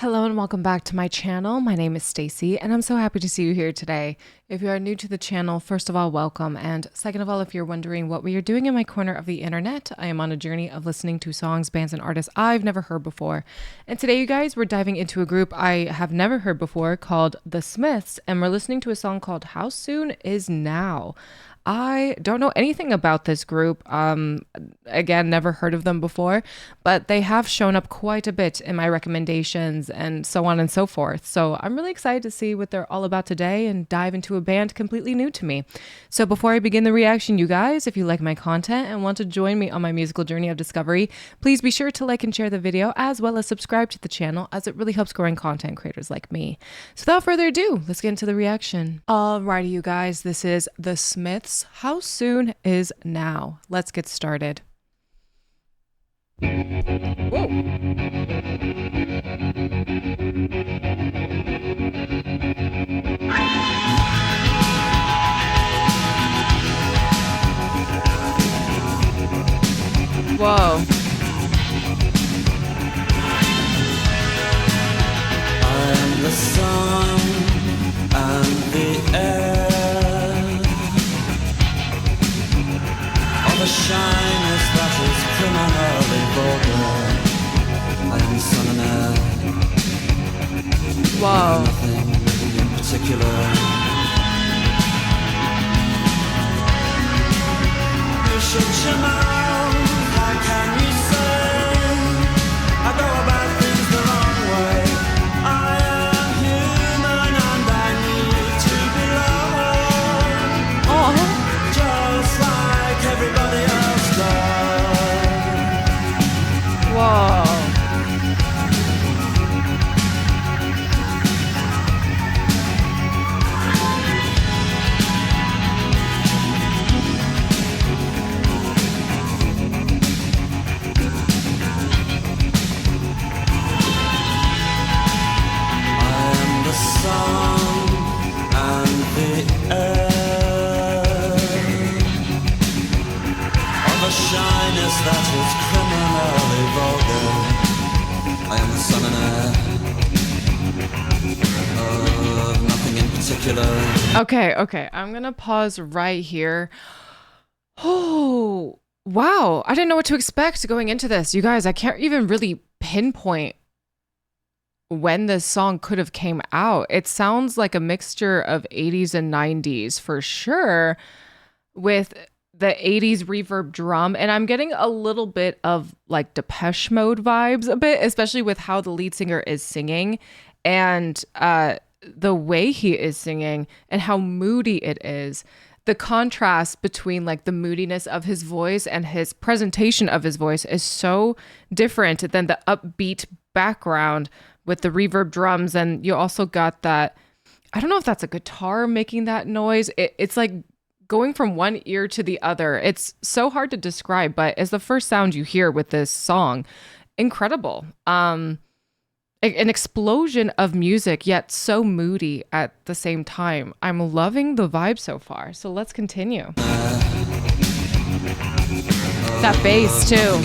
Hello and welcome back to my channel. My name is Stacy and I'm so happy to see you here today. If you are new to the channel, first of all, welcome. And second of all, if you're wondering what we are doing in my corner of the internet, I am on a journey of listening to songs, bands, and artists I've never heard before. And today, you guys, we're diving into a group I have never heard before called The Smiths, and we're listening to a song called How Soon Is Now. I don't know anything about this group. Again, never heard of them before, but they have shown up quite a bit in my recommendations and so on and so forth. So I'm really excited to see what they're all about today and dive into a band completely new to me. So before I begin the reaction, you guys, if you like my content and want to join me on my musical journey of discovery, please be sure to like and share the video as well as subscribe to the channel, as it really helps growing content creators like me. So without further ado, let's get into the reaction. Alrighty, you guys, this is The Smiths. How Soon Is Now? Let's get started. Whoa. Whoa. I am the sun and the air, of a shyness that is criminally vulgar. I am sun and air. Whoa. Nothing in particular. You should know. How can you say I go about things the wrong way? I am human and I need to belong. Oh. Just like everybody else does. Whoa. Shyness that is criminally vulgar. I am the sun and air of nothing in particular. Okay. I'm gonna pause right here. Oh, wow. I didn't know what to expect going into this. You guys, I can't even really pinpoint when this song could have came out. It sounds like a mixture of 80s and 90s for sure, with the 80s reverb drum, and I'm getting a little bit of like Depeche Mode vibes a bit, especially with how the lead singer is singing and the way he is singing and how moody it is. The contrast between like the moodiness of his voice and his presentation of his voice is so different than the upbeat background with the reverb drums. And you also got that, I don't know if that's a guitar making that noise. It's like going from one ear to the other. It's so hard to describe, but it's the first sound you hear with this song. Incredible. An explosion of music, yet so moody at the same time. I'm loving the vibe so far. So let's continue. That bass too.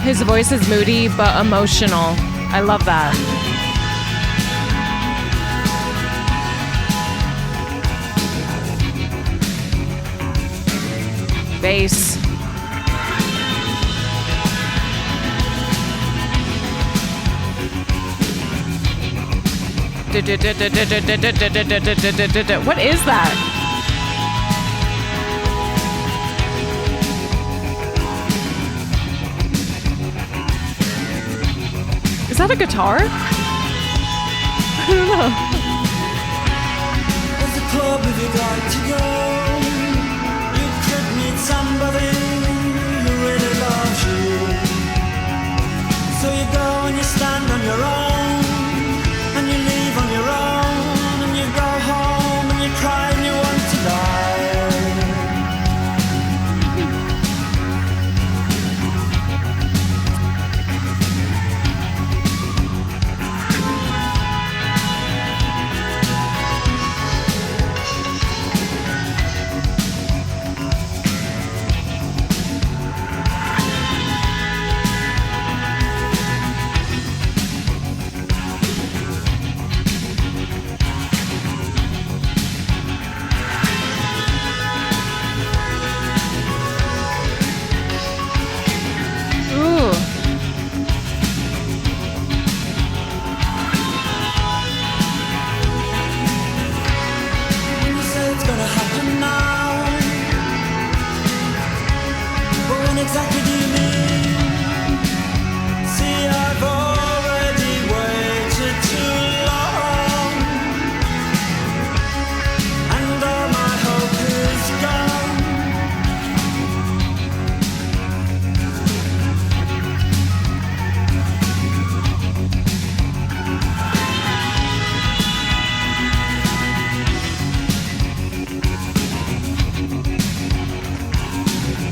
His voice is moody but emotional. I love that. Bass. What is that? Is that a guitar? I don't know. There's a club if you'd like to go. You could meet somebody who really loves you. So you go and you stand on your own, and you leave on your own, and you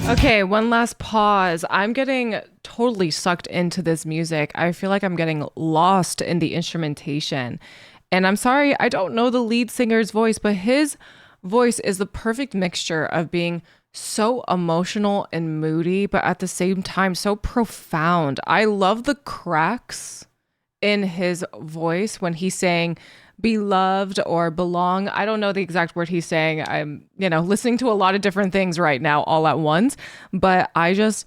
Okay, one last pause. I'm getting totally sucked into this music. I feel like I'm getting lost in the instrumentation. And I'm sorry, I don't know the lead singer's voice, but his voice is the perfect mixture of being so emotional and moody, but at the same time, so profound. I love the cracks in his voice when he's saying beloved or belong. I don't know the exact word he's saying. I'm, listening to a lot of different things right now all at once, but I just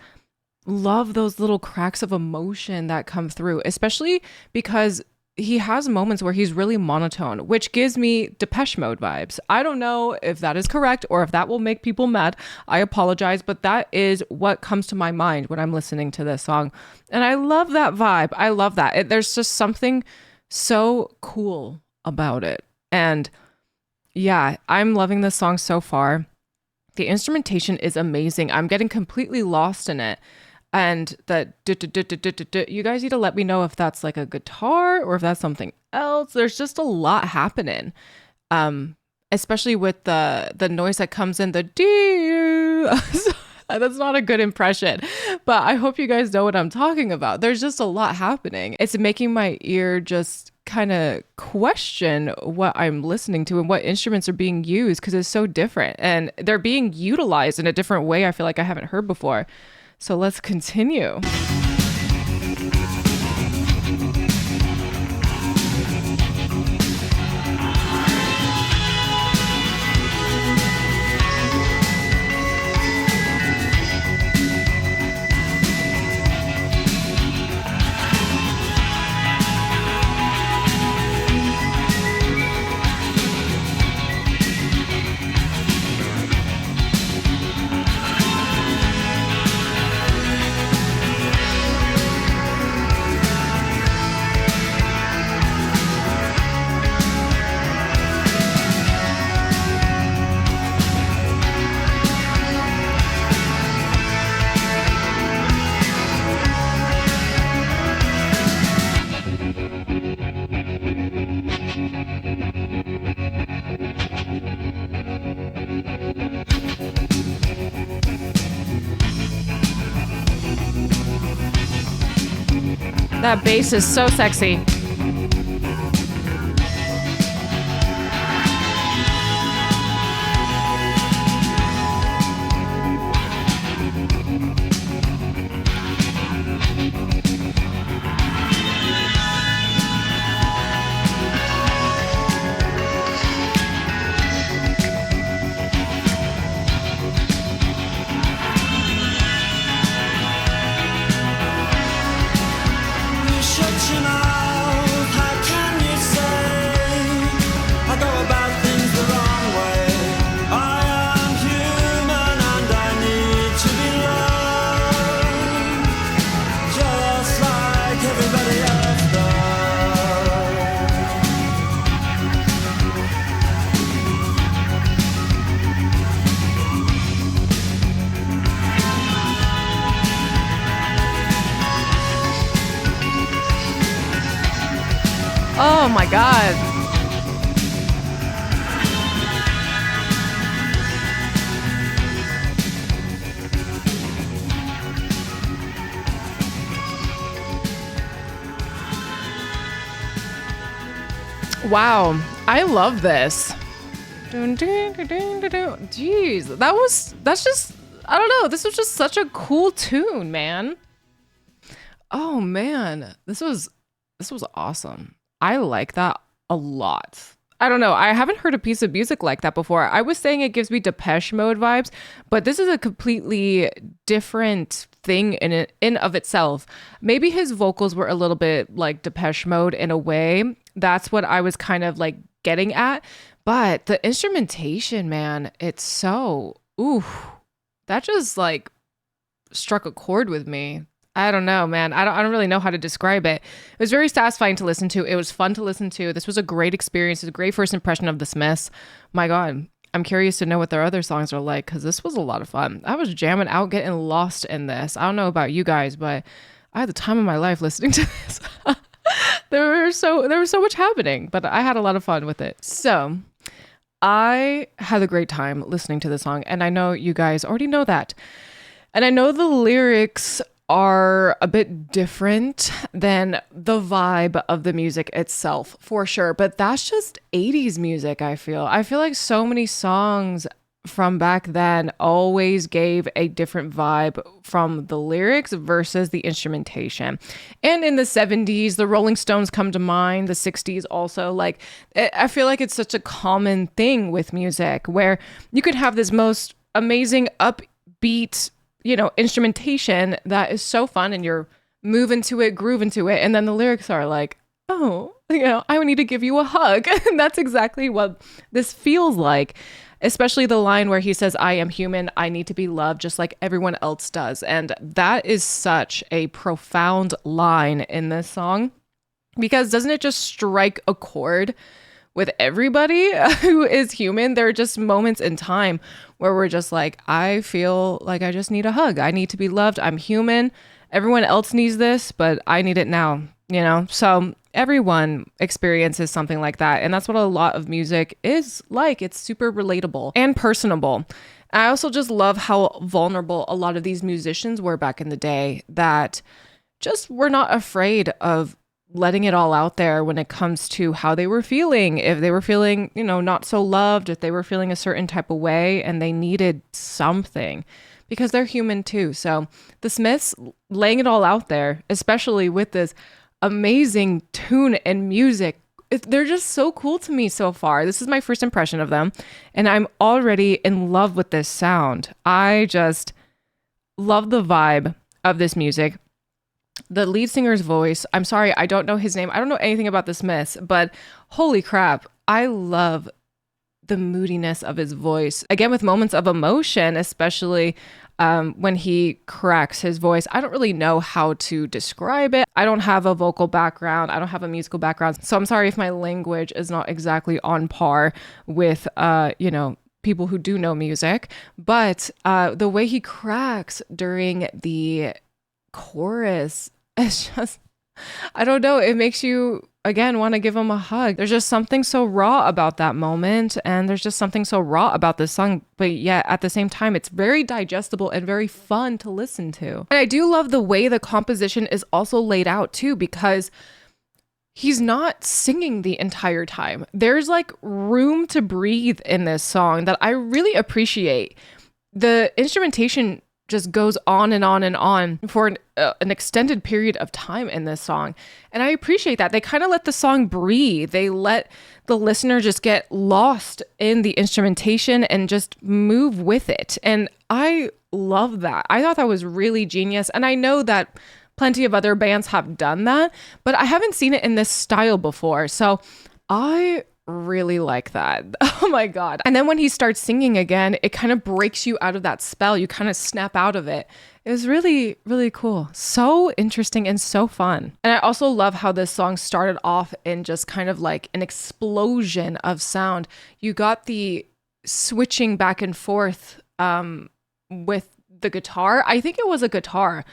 love those little cracks of emotion that come through, especially because he has moments where he's really monotone, which gives me Depeche Mode vibes. I don't know if that is correct or if that will make people mad. I apologize, but that is what comes to my mind when I'm listening to this song. And I love that vibe. I love that. There's just something so cool about it. And yeah, I'm loving this song so far. The instrumentation is amazing. I'm getting completely lost in it. And that you guys need to let me know if that's like a guitar or if that's something else. There's just a lot happening. Especially with the noise that comes in the do. That's not a good impression, but I hope you guys know what I'm talking about. There's just a lot happening. It's making my ear just kind of question what I'm listening to and what instruments are being used because it's so different and they're being utilized in a different way I feel like I haven't heard before. So let's continue. That bass is so sexy. Oh my God. Wow. I love this. Jeez, that's just, I don't know. This was just such a cool tune, man. Oh man, this was awesome. I like that a lot. I don't know. I haven't heard a piece of music like that before. I was saying it gives me Depeche Mode vibes, but this is a completely different thing in of itself. Maybe his vocals were a little bit like Depeche Mode in a way. That's what I was kind of like getting at. But the instrumentation, man, it's so, ooh, that just like struck a chord with me. I don't know, man. I don't really know how to describe it. It was very satisfying to listen to. It was fun to listen to. This was a great experience. It's a great first impression of the Smiths. My God, I'm curious to know what their other songs are like because this was a lot of fun. I was jamming out, getting lost in this. I don't know about you guys, but I had the time of my life listening to this. there was so much happening, but I had a lot of fun with it. So I had a great time listening to the song, and I know you guys already know that. And I know the lyrics are a bit different than the vibe of the music itself, for sure. But that's just 80s music, I feel. I feel like so many songs from back then always gave a different vibe from the lyrics versus the instrumentation. And in the 70s, the Rolling Stones come to mind, the 60s also. Like, I feel like it's such a common thing with music where you could have this most amazing upbeat, instrumentation that is so fun and you're moving to it, grooving to it. And then the lyrics are like, oh, I need to give you a hug. And that's exactly what this feels like. Especially the line where he says, I am human, I need to be loved just like everyone else does. And that is such a profound line in this song, because doesn't it just strike a chord with everybody who is human? There are just moments in time where we're just like, I feel like I just need a hug. I need to be loved. I'm human. Everyone else needs this, but I need it now, So everyone experiences something like that. And that's what a lot of music is like. It's super relatable and personable. I also just love how vulnerable a lot of these musicians were back in the day, that just were not afraid of letting it all out there when it comes to how they were feeling. If they were feeling, not so loved, if they were feeling a certain type of way and they needed something, because they're human too. So the Smiths laying it all out there, especially with this amazing tune and music. They're just so cool to me so far. This is my first impression of them, and I'm already in love with this sound. I just love the vibe of this music. The lead singer's voice, I'm sorry, I don't know his name. I don't know anything about the Smiths, but holy crap, I love the moodiness of his voice. Again, with moments of emotion, especially when he cracks his voice. I don't really know how to describe it. I don't have a vocal background. I don't have a musical background. So I'm sorry if my language is not exactly on par with, people who do know music. But the way he cracks during the chorus, it's just, I don't know. It makes you, again, want to give him a hug. There's just something so raw about that moment. And there's just something so raw about this song. But yet at the same time, it's very digestible and very fun to listen to. And I do love the way the composition is also laid out too, because he's not singing the entire time. There's like room to breathe in this song that I really appreciate. The instrumentation just goes on and on and on for an extended period of time in this song. And I appreciate that. They kind of let the song breathe. They let the listener just get lost in the instrumentation and just move with it. And I love that. I thought that was really genius. And I know that plenty of other bands have done that, but I haven't seen it in this style before. So I really like that. Oh my God. And then when he starts singing again, it kind of breaks you out of that spell. You kind of snap out of it. It was really, really cool. So interesting and so fun. And I also love how this song started off in just kind of like an explosion of sound. You got the switching back and forth with the guitar. I think it was a guitar.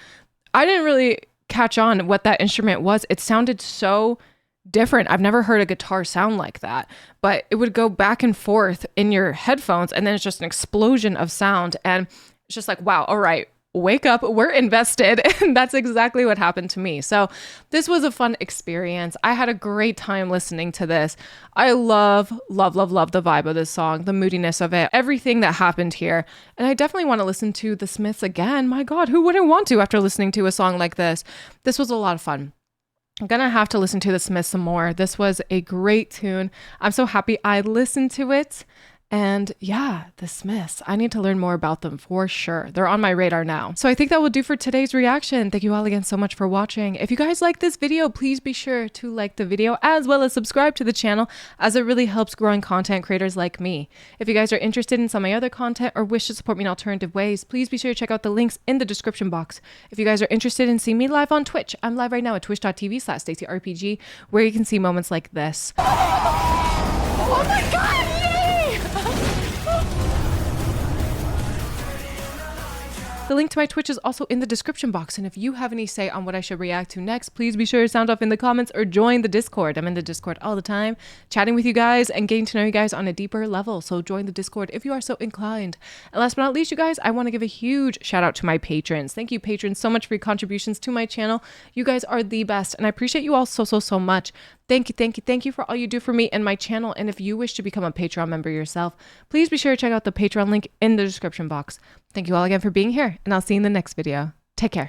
I didn't really catch on what that instrument was. It sounded so different. I've never heard a guitar sound like that, but it would go back and forth in your headphones, and then it's just an explosion of sound. And it's just like, wow, all right, wake up, we're invested. And that's exactly what happened to me. So this was a fun experience. I had a great time listening to this. I love, love, love, love the vibe of this song, the moodiness of it, everything that happened here. And I definitely want to listen to the Smiths again. My God, who wouldn't want to after listening to a song like this? This was a lot of fun. I'm gonna have to listen to the Smiths some more. This was a great tune. I'm so happy I listened to it. And yeah, the Smiths, I need to learn more about them for sure. They're on my radar now. So I think that will do for today's reaction. Thank you all again so much for watching. If you guys like this video, please be sure to like the video as well as subscribe to the channel, as it really helps growing content creators like me. If you guys are interested in some of my other content or wish to support me in alternative ways, please be sure to check out the links in the description box. If you guys are interested in seeing me live on Twitch, I'm live right now at twitch.tv/StaceyRPG, where you can see moments like this. Oh my God, yay! The link to my Twitch is also in the description box. And if you have any say on what I should react to next, please be sure to sound off in the comments or join the Discord. I'm in the Discord all the time, chatting with you guys and getting to know you guys on a deeper level. So join the Discord if you are so inclined. And last but not least, you guys, I want to give a huge shout out to my patrons. Thank you, patrons, so much for your contributions to my channel. You guys are the best, and I appreciate you all so much. Thank you for all you do for me and my channel. And if you wish to become a Patreon member yourself, please be sure to check out the Patreon link in the description box. Thank you all again for being here, and I'll see you in the next video. Take care.